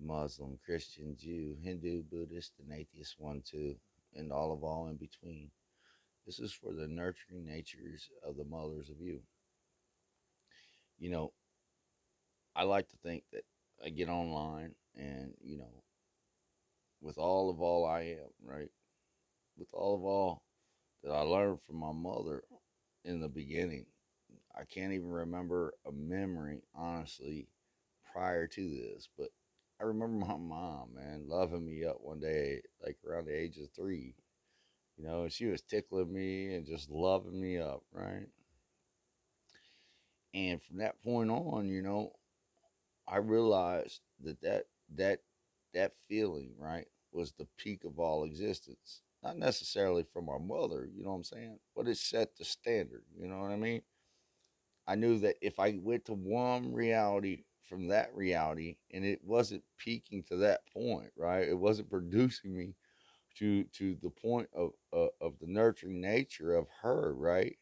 Muslim, Christian, Jew, Hindu, Buddhist, and atheist one too, and all in between. This is for the nurturing natures of the mothers of you. You know, I like to think that I get online and, with all I am, right? With all that I learned from my mother in the beginning, I can't even remember a memory, honestly, prior to this, but I remember my mom, man, loving me up one day, like around the age of 3. She was tickling me and just loving me up, right? And from that point on, I realized that that feeling, right, was the peak of all existence. Not necessarily from our mother, you know what I'm saying? But it set the standard, you know what I mean? I knew that if I went to one reality from that reality and it wasn't peaking to that point, right? It wasn't producing me to the point of the nurturing nature of her, right?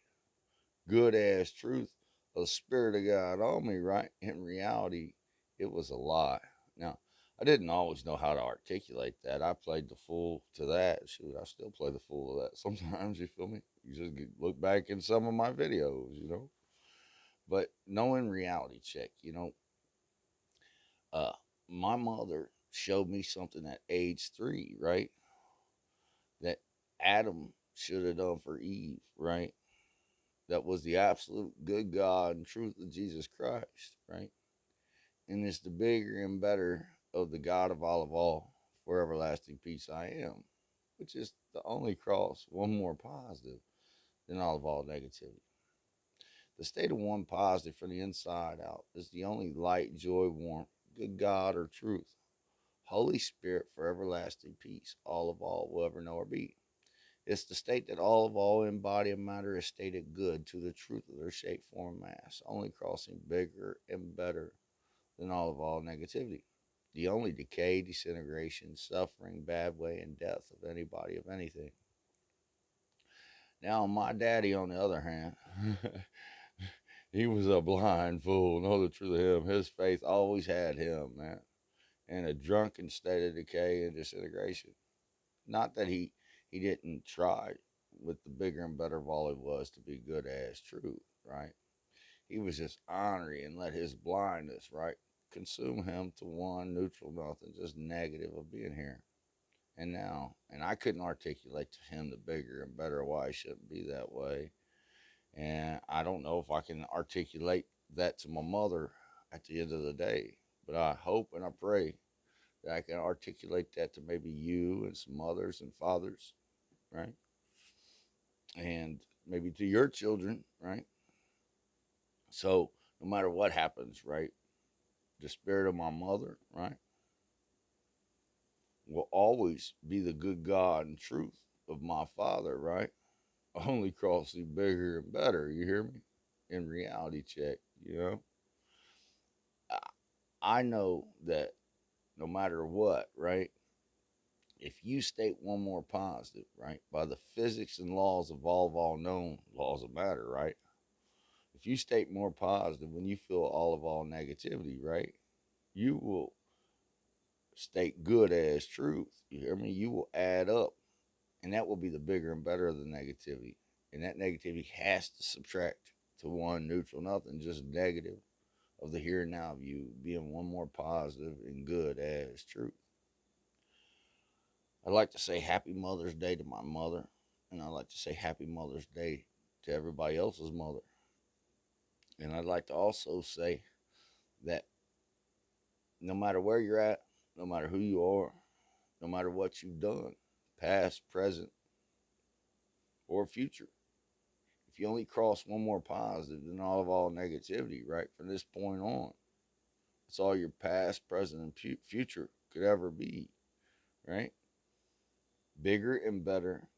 Good as truth, of the spirit of God on me, right? In reality, it was a lie. Now, I didn't always know how to articulate that. I played the fool to that. Shoot, I still play the fool to that. Sometimes, you feel me? You just look back in some of my videos. But knowing reality check, uh, my mother showed me something at age 3, right? That Adam should have done for Eve, right? That was the absolute good God and truth of Jesus Christ, right? And it's the bigger and better of the God of all, for everlasting peace I am, which is the only cross, one more positive than all negativity. The state of one positive from the inside out is the only light, joy, warmth, good God or truth, Holy Spirit for everlasting peace, all will ever know or be. It's the state that all in body and matter is stated good to the truth of their shape, form, mass, only crossing bigger and better than all negativity. The only decay, disintegration, suffering, bad way, and death of anybody of anything. Now, my daddy, on the other hand, he was a blind fool. Know the truth of him. His faith always had him, man, in a drunken state of decay and disintegration. Not that he didn't try with the bigger and better of all he was to be good as truth, right? He was just ornery and let his blindness, right, consume him to one neutral nothing, just negative of being here. And I couldn't articulate to him the bigger and better why he shouldn't be that way. And I don't know if I can articulate that to my mother at the end of the day, but I hope and I pray that I can articulate that to maybe you and some mothers and fathers, right? And maybe to your children, right? So no matter what happens, right, the spirit of my mother, right, will always be the good God and truth of my father, right? Only crossing bigger and better, you hear me? In reality check, I know that no matter what, right, if you state one more positive, right, by the physics and laws of all known laws of matter, right? If you state more positive when you feel all negativity, right, you will state good as truth. You hear me? You will add up, and that will be the bigger and better of the negativity. And that negativity has to subtract to one neutral, nothing, just negative of the here and now view, being one more positive and good as truth. I'd like to say Happy Mother's Day to my mother, and I'd like to say Happy Mother's Day to everybody else's mother. And I'd like to also say that no matter where you're at, no matter who you are, no matter what you've done, past, present, or future, if you only cross one more positive than all negativity, right, from this point on, it's all your past, present, and future could ever be, right? Bigger and better